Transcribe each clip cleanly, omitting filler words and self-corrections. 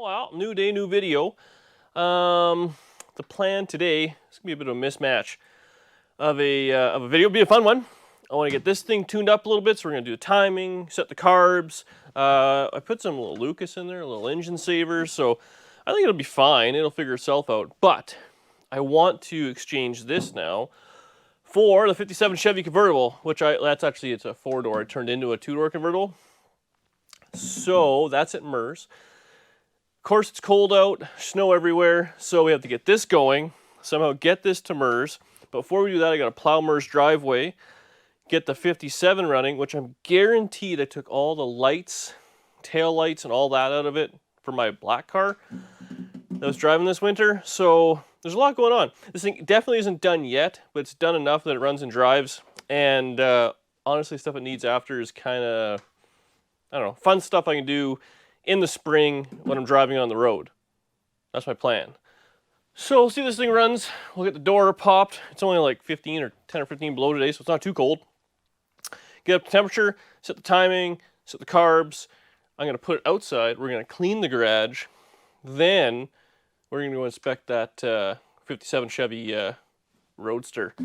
Well, new day, new video. The plan today is gonna be a bit of a mismatch of a video. It'll be a fun one. I want to get this thing tuned up a little bit, so we're gonna do the timing, set the carbs. I put some little Lucas in there, a little engine saver, so I think it'll be fine. It'll figure itself out. But I want to exchange this now for the '57 Chevy Convertible, which it's a 4-door. I turned into a 2-door convertible. So that's at MERS. Of course, it's cold out, snow everywhere, so we have to get this going, somehow get this to MERS. But before we do that, I got to plow MERS driveway, get the '57 running, which I'm guaranteed I took all the lights, tail lights, and all that out of it for my black car that I was driving this winter. So there's a lot going on. This thing definitely isn't done yet, but it's done enough that it runs and drives. And honestly, stuff it needs after is kind of, I don't know, fun stuff I can do in the spring when I'm driving on the road. That's my plan. So we'll see if this thing runs. We'll get the door popped. It's only like 10 or 15 below today, so it's not too cold. Get up the temperature, set the timing, set the carbs. I'm gonna put it outside. We're gonna clean the garage. Then we're gonna go inspect that '57 Chevy Roadster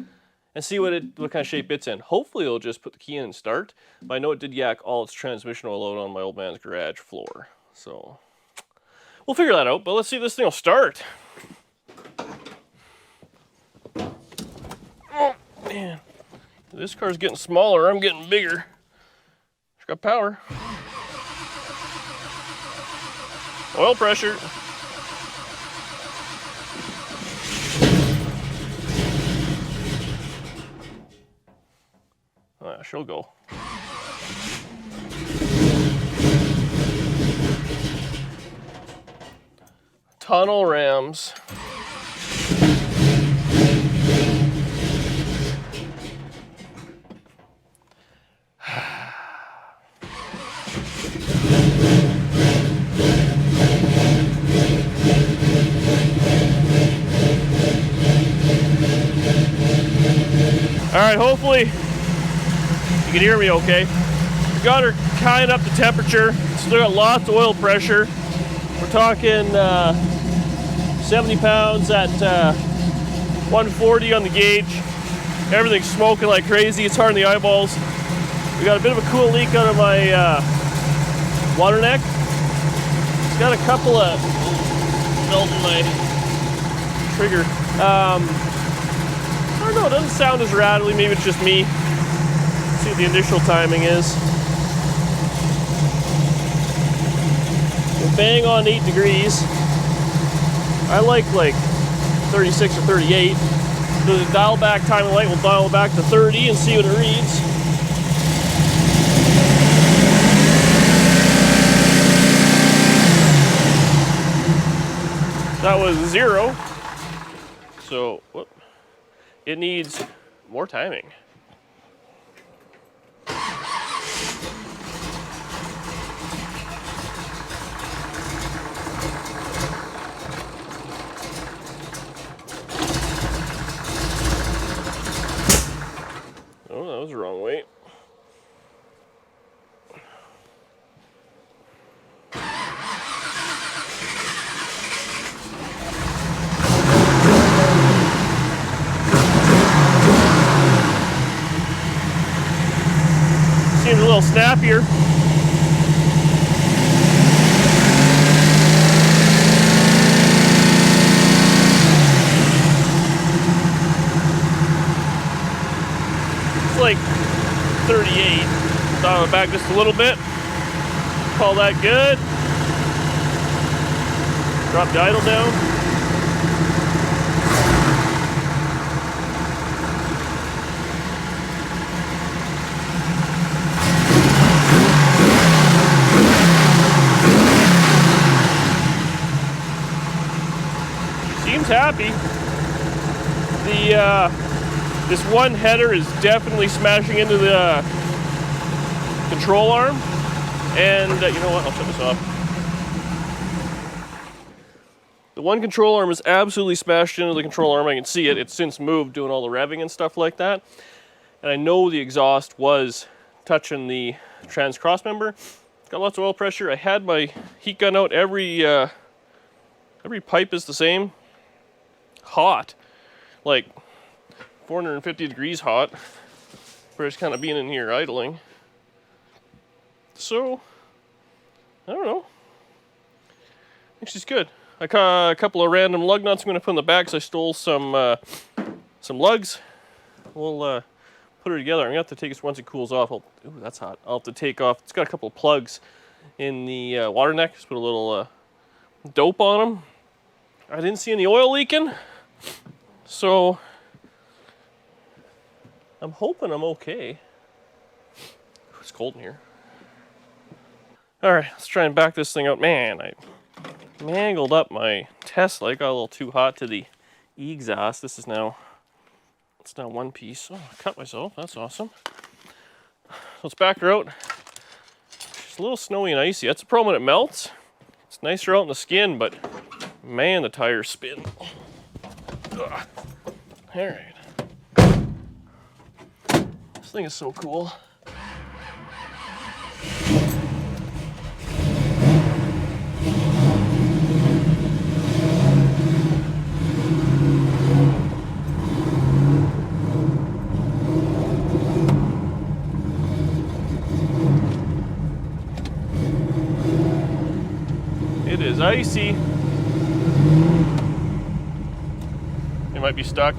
and see what kind of shape it's in. Hopefully it'll just put the key in and start. But I know it did yak all its transmission oil out on my old man's garage floor. So we'll figure that out, but let's see if this thing will start. Oh, man. This car's getting smaller, I'm getting bigger. It's got power. Oil pressure. She'll go. Tunnel rams. All right, hopefully you can hear me okay. We got her kind of up the temperature. Still got lots of oil pressure. We're talking 70 pounds at 140 on the gauge. Everything's smoking like crazy. It's hard on the eyeballs. We got a bit of a cool leak out of my water neck. It's got a couple of melt in my trigger. I don't know, it doesn't sound as rattly. Maybe it's just me. See what the initial timing is. We're bang on 8 degrees. I like 36 or 38. So the dial back timing light will dial back to 30 and see what it reads. That was 0. So whoop. It needs more timing. Oh, that was the wrong way. Seems a little snappier. It's like 38. Dial it back just a little bit. Call that good. Drop the idle down. Seems happy. This one header is definitely smashing into the control arm, and you know what? I'll shut this off. The one control arm is absolutely smashed into the control arm. I can see it. It's since moved, doing all the revving and stuff like that. And I know the exhaust was touching the trans cross member. Got lots of oil pressure. I had my heat gun out every Every pipe is the same. Hot. Like 450 degrees hot. For just kind of being in here idling. So, I don't know. I think she's good. I caught a couple of random lug nuts I'm going to put in the back because I stole some lugs. We'll put her together. I'm going to have to take this once it cools off. Ooh, that's hot. I'll have to take off. It's got a couple of plugs in the water neck. Just put a little dope on them. I didn't see any oil leaking. So, I'm hoping I'm okay. It's cold in here. Alright, let's try and back this thing out. Man, I mangled up my Tesla. I got a little too hot to the exhaust. This is now, it's now one piece. Oh, I cut myself. That's awesome. Let's back her out. It's a little snowy and icy. That's the problem when it melts. It's nicer out in the skin, but man, the tires spin. Alright. This thing is so cool. It is icy. It might be stuck.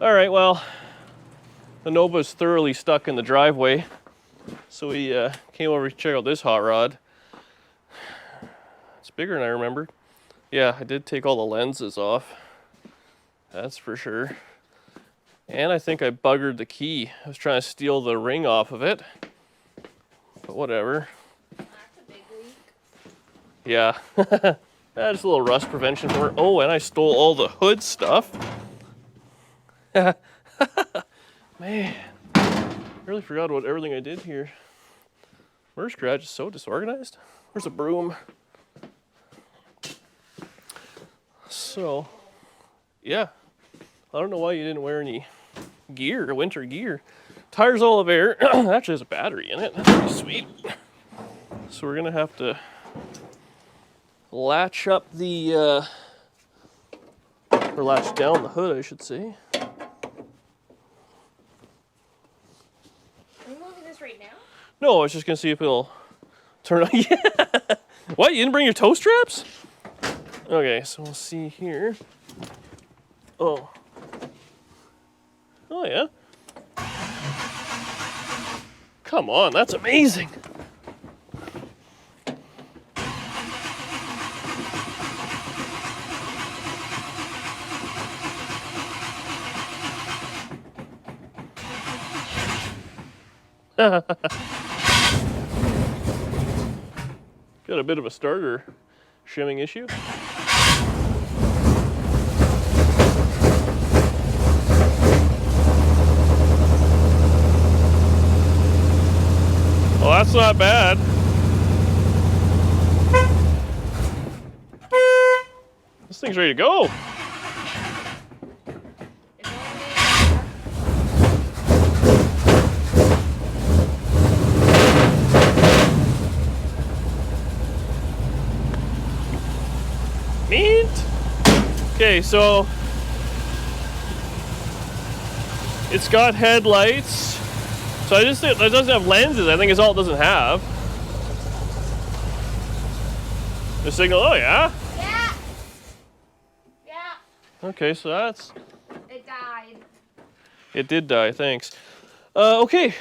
Alright, well, the Nova's thoroughly stuck in the driveway, so we came over to check out this hot rod. It's bigger than I remembered. Yeah, I did take all the lenses off, that's for sure. And I think I buggered the key. I was trying to steal the ring off of it, but whatever. That's a big leak. Yeah, just a little rust prevention for her. Oh, and I stole all the hood stuff. Man, I really forgot about everything I did here. Merch garage is so disorganized. Where's a broom? So, yeah. I don't know why you didn't wear any gear, winter gear. Tires all of air. Actually has a battery in it. That's pretty sweet. So we're gonna have to latch up the, or latch down the hood, I should say. Right now? No, I was just gonna see if it'll turn on. Yeah. What? You didn't bring your toe straps? Okay, so we'll see here. Oh. Oh yeah. Come on, that's amazing. Got a bit of a starter shimming issue. Well, that's not bad. This thing's ready to go. Neat. Okay, so it's got headlights. So I just think it doesn't have lenses. I think it's all it doesn't have. The signal. Oh yeah. Yeah. Yeah. Okay, so that's. It died. It did die. Thanks. Okay.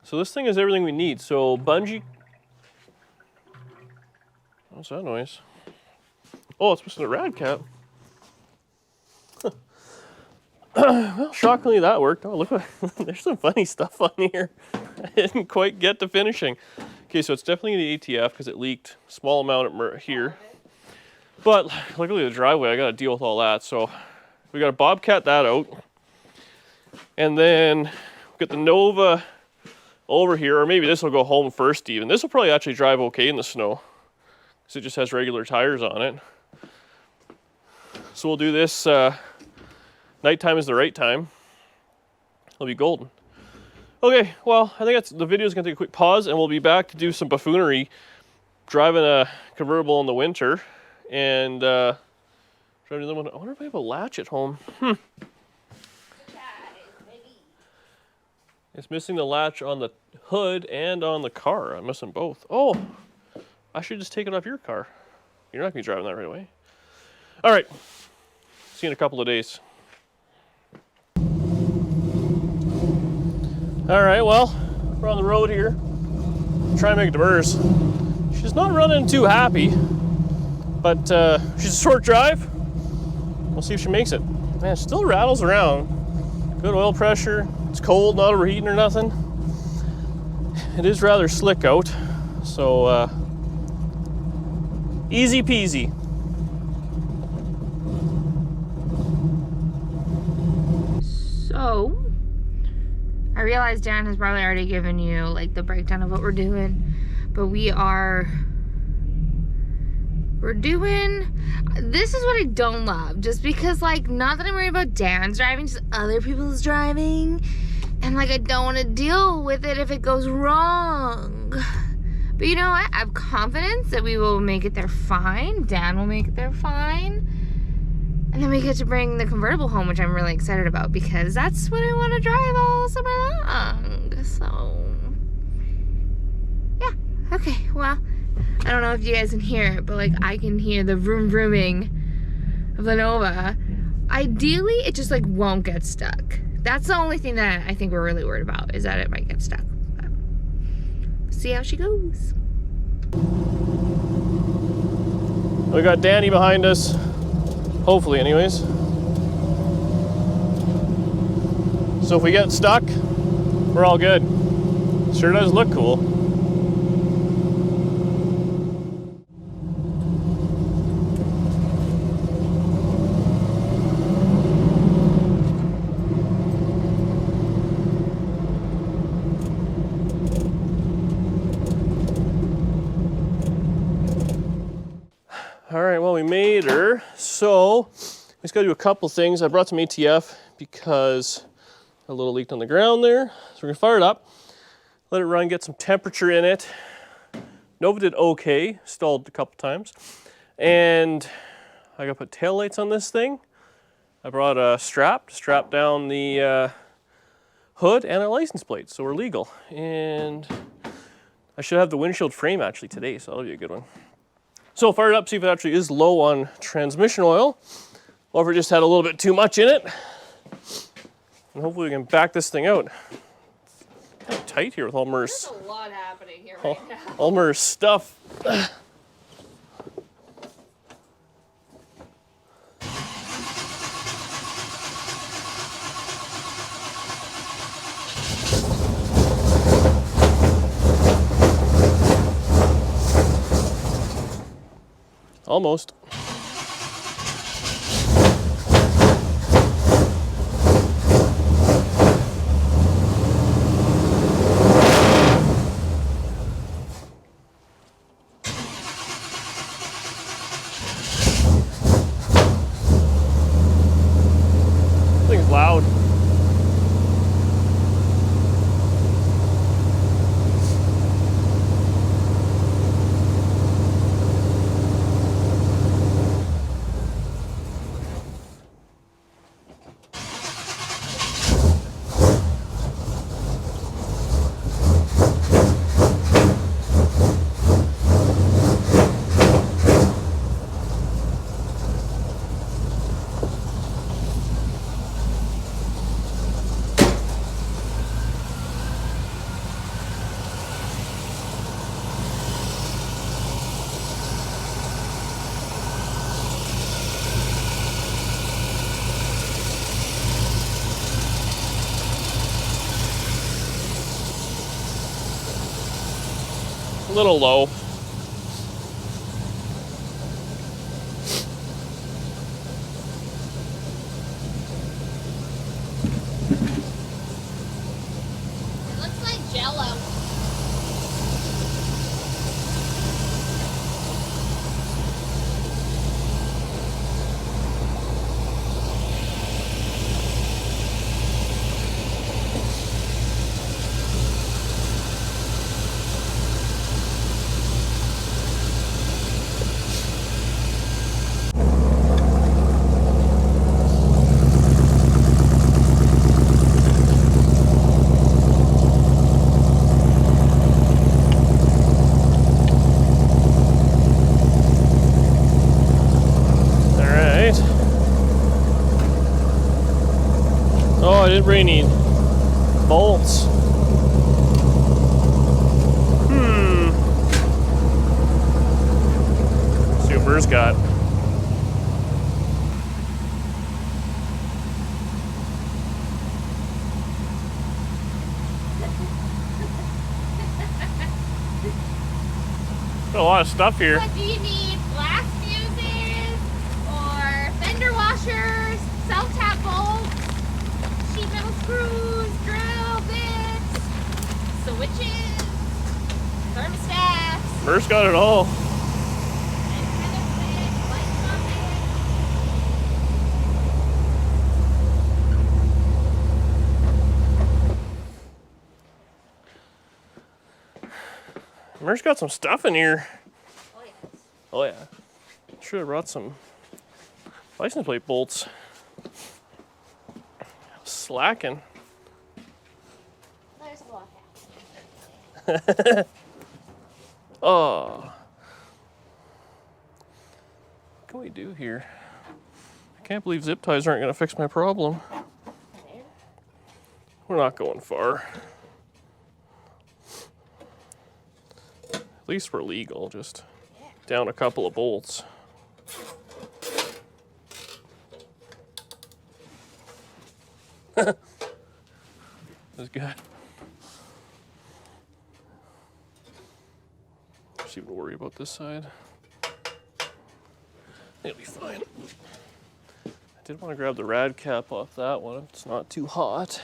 So this thing is everything we need. So bungee. What's that noise? Oh, it's missing a rad cap. Well, shockingly that worked. Oh, look, there's some funny stuff on here. I didn't quite get to finishing. Okay, so it's definitely the ATF because it leaked a small amount at here. But luckily the driveway, I got to deal with all that. So we got to bobcat that out. And then we've got the Nova over here, or maybe this will go home first even. This will probably actually drive okay in the snow because it just has regular tires on it. So we'll do this, nighttime is the right time. It'll be golden. Okay, well, I think the video's gonna take a quick pause and we'll be back to do some buffoonery, driving a convertible in the winter, and driving the one. I wonder if I have a latch at home. It's missing the latch on the hood and on the car. I'm missing both. Oh, I should just take it off your car. You're not gonna be driving that right away. All right, see you in a couple of days. All right, well, we're on the road here. Try and make it to Burrs. She's not running too happy, but she's a short drive. We'll see if she makes it. Man, it still rattles around. Good oil pressure. It's cold, not overheating or nothing. It is rather slick out, so easy peasy. So, I realize Dan has probably already given you like the breakdown of what we're doing, but we're doing, this is what I don't love, just because like, not that I'm worried about Dan's driving, just other people's driving, and like I don't want to deal with it if it goes wrong. But you know what, I have confidence that we will make it there fine, Dan will make it there fine. And then we get to bring the convertible home, which I'm really excited about because that's what I want to drive all summer long. So, yeah. Okay, well, I don't know if you guys can hear it, but like I can hear the vroom vrooming of the Nova. Ideally, it just like won't get stuck. That's the only thing that I think we're really worried about, is that it might get stuck. But see how she goes. We got Danny behind us. Hopefully, anyways. So if we get stuck, we're all good. Sure does look cool. All right, well, we made her. So we just gotta do a couple things. I brought some ATF because a little leaked on the ground there. So we're gonna fire it up, let it run, get some temperature in it. Nova did okay, stalled a couple times. And I gotta put taillights on this thing. I brought a strap to strap down the hood and a license plate, so we're legal. And I should have the windshield frame actually today, so that'll be a good one. So fire it up, see if it actually is low on transmission oil, or if it just had a little bit too much in it. And hopefully we can back this thing out. It's kind of tight here with all Mer's. There's a lot happening here right now. All Mer's stuff. Almost. Thing's loud. A little low. Oh, I didn't bring any bolts. See what Burr's got. Got a lot of stuff here. What do you need? Glass fuses or fender washers, self-tap bolts, sheet metal screws, drill bits, switches, thermostats. Burr's got it all. Antenna switch, light socket. Burr's got some stuff in here. Oh yes. Oh yeah. Should have brought some license plate bolts. Slacking. There's a lot. Oh. What can we do here? I can't believe zip ties aren't going to fix my problem. We're not going far. At least we're legal, just down a couple of bolts. That's good. Just even worry about this side. It'll be fine. I did want to grab the rad cap off that one if it's not too hot.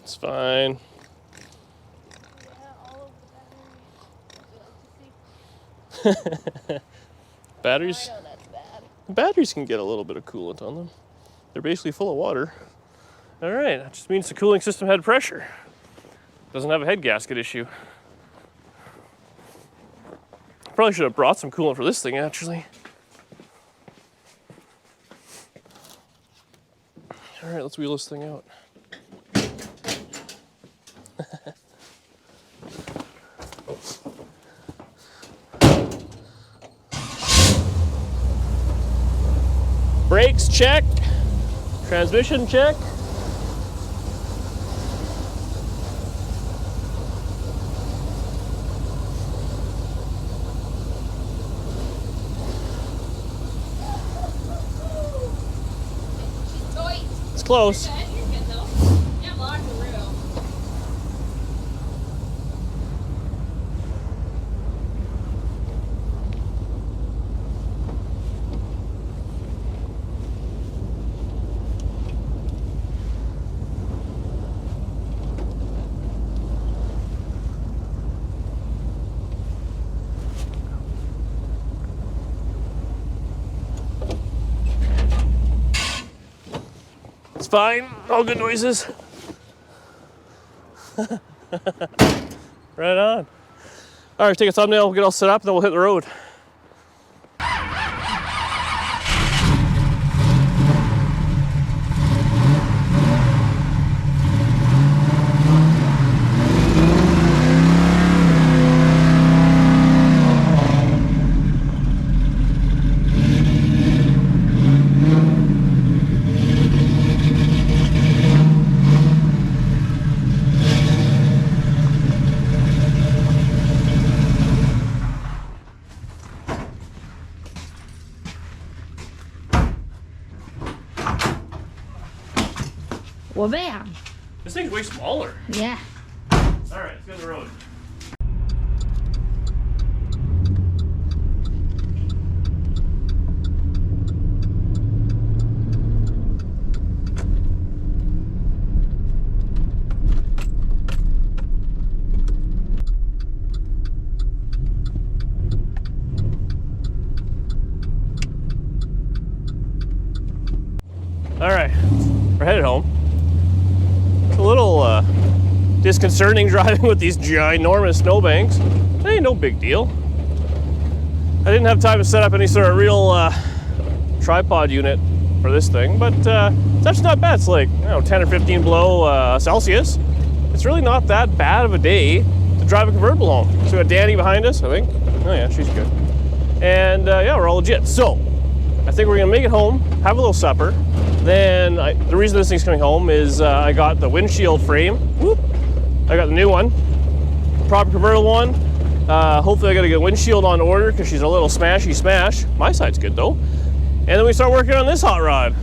It's fine. Batteries. I know that's bad. Batteries can get a little bit of coolant on them. They're basically full of water. All right, that just means the cooling system had pressure. Doesn't have a head gasket issue. Probably should have brought some coolant for this thing, actually. All right, let's wheel this thing out. Brakes check. Transmission check. It's close. It's fine, all good noises. Right on. All right, take a thumbnail, we'll get all set up, and then we'll hit the road. 我背啊。 This thing's way smaller. Yeah. All right, let's go on the road. All right, we're headed home. It's a little disconcerting driving with these ginormous snowbanks. It ain't no big deal. I didn't have time to set up any sort of real tripod unit for this thing, but it's actually not bad. It's like, 10 or 15 below Celsius. It's really not that bad of a day to drive a convertible home. So we got Danny behind us, I think. Oh yeah, she's good. And yeah, we're all legit. So I think we're gonna make it home, have a little supper. Then the reason this thing's coming home is I got the windshield frame. Whoop. I got the new one, proper convertible one. Hopefully I got to get a windshield on order because she's a little smashy smash. My side's good though. And then we start working on this hot rod.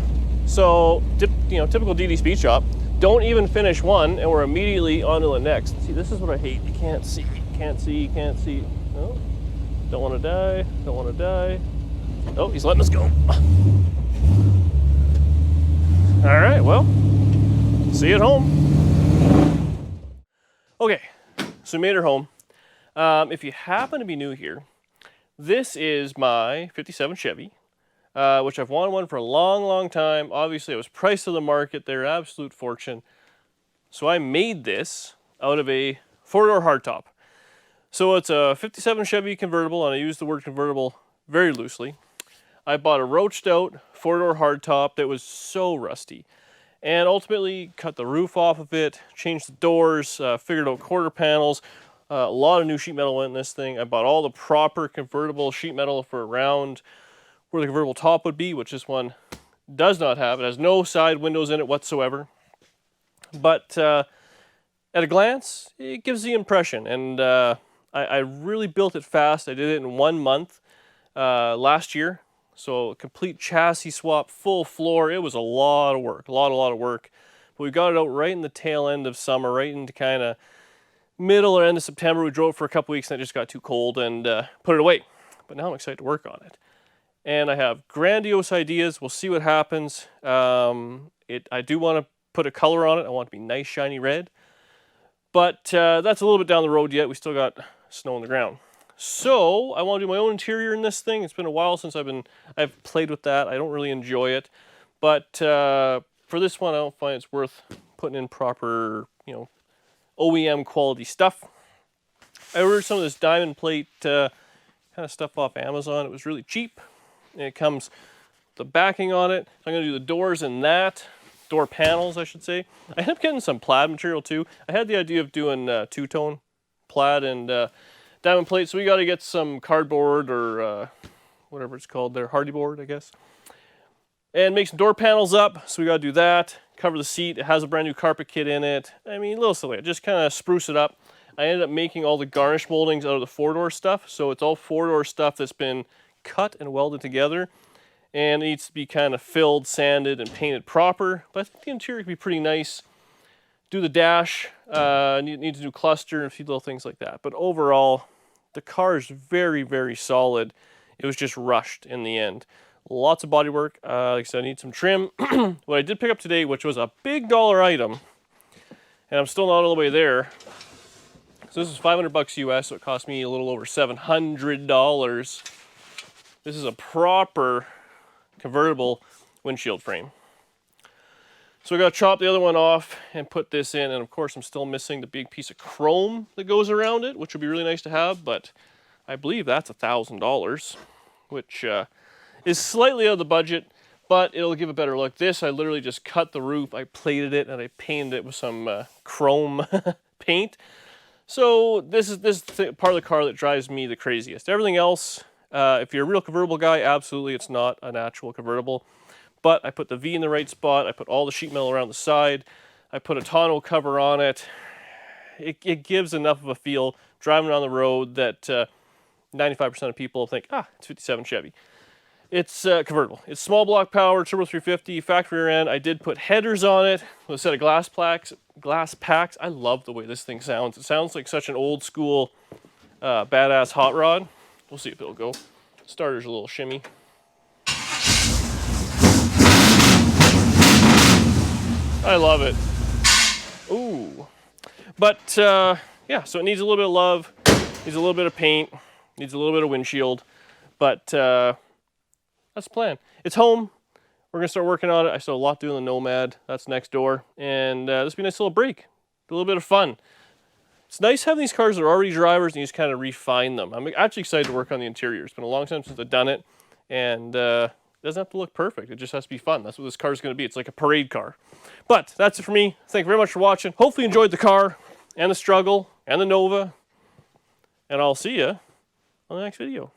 So, typical DD Speed Shop. Don't even finish one and we're immediately on to the next. See, this is what I hate. You can't see, can't see, can't see. Oh, don't want to die, don't want to die. Oh, he's letting us go. All right, well, see you at home. Okay, so we made her home. If you happen to be new here, this is my 57 Chevy, which I've wanted one for a long, long time. Obviously, it was priced to the market. They're an absolute fortune. So I made this out of a four-door hardtop. So it's a 57 Chevy convertible, and I use the word convertible very loosely. I bought a roached out four-door hardtop that was so rusty. And ultimately cut the roof off of it, changed the doors, figured out quarter panels. A lot of new sheet metal went in this thing. I bought all the proper convertible sheet metal for around where the convertible top would be, which this one does not have. It has no side windows in it whatsoever. But at a glance, it gives the impression. And I really built it fast. I did it in 1 month last year. So a complete chassis swap, full floor. It was a lot of work, a lot of work. But we got it out right in the tail end of summer, right into kind of middle or end of September. We drove for a couple weeks and it just got too cold and put it away. But now I'm excited to work on it. And I have grandiose ideas. We'll see what happens. I do want to put a color on it. I want it to be nice, shiny red. But that's a little bit down the road yet. We still got snow on the ground. So I want to do my own interior in this thing. It's been a while since I've played with that. I don't really enjoy it, but for this one, I don't find it's worth putting in proper, OEM quality stuff. I ordered some of this diamond plate kind of stuff off Amazon. It was really cheap. And it comes the backing on it. So I'm going to do the doors in that. Door panels, I should say. I ended up getting some plaid material too. I had the idea of doing two-tone plaid and diamond plate, so we got to get some cardboard or whatever it's called there, hardy board, I guess. And make some door panels up, so we got to do that. Cover the seat. It has a brand new carpet kit in it. I mean, a little silly. Just kind of spruce it up. I ended up making all the garnish moldings out of the four-door stuff, so it's all four-door stuff that's been cut and welded together. And it needs to be kind of filled, sanded, and painted proper. But I think the interior can be pretty nice. Do the dash. Need to do cluster and a few little things like that. But overall, the car is very, very solid. It was just rushed in the end. Lots of body work. Like I said, I need some trim. What I did pick up today, which was a big dollar item, and I'm still not all the way there. So this is $500 US, so it cost me a little over $700. This is a proper convertible windshield frame. So I got to chop the other one off and put this in, and of course I'm still missing the big piece of chrome that goes around it, which would be really nice to have, but I believe that's $1,000, which is slightly out of the budget, but it'll give a better look. This, I literally just cut the roof, I plated it, and I painted it with some chrome paint. So this is part of the car that drives me the craziest. Everything else, if you're a real convertible guy, absolutely it's not an actual convertible. But I put the V in the right spot. I put all the sheet metal around the side. I put a tonneau cover on it. It gives enough of a feel driving on the road that 95% of people think, it's 57 Chevy. It's convertible. It's small block power, turbo 350, factory rear end. I did put headers on it with a set of glass packs. I love the way this thing sounds. It sounds like such an old school badass hot rod. We'll see if it'll go. Starter's a little shimmy. I love it. Ooh. But yeah, so it needs a little bit of love, needs a little bit of paint, needs a little bit of windshield, but that's the plan. It's home. We're gonna start working on it. I still have a lot to do in the Nomad. That's next door, and this will be a nice little break, a little bit of fun. It's nice having these cars that are already drivers and you just kind of refine them. I'm actually excited to work on the interior. It's been a long time since I've done it, and it doesn't have to look perfect. It just has to be fun. That's what this car is going to be. It's like a parade car. But that's it for me. Thank you very much for watching. Hopefully you enjoyed the car and the struggle and the Nova, and I'll see you on the next video.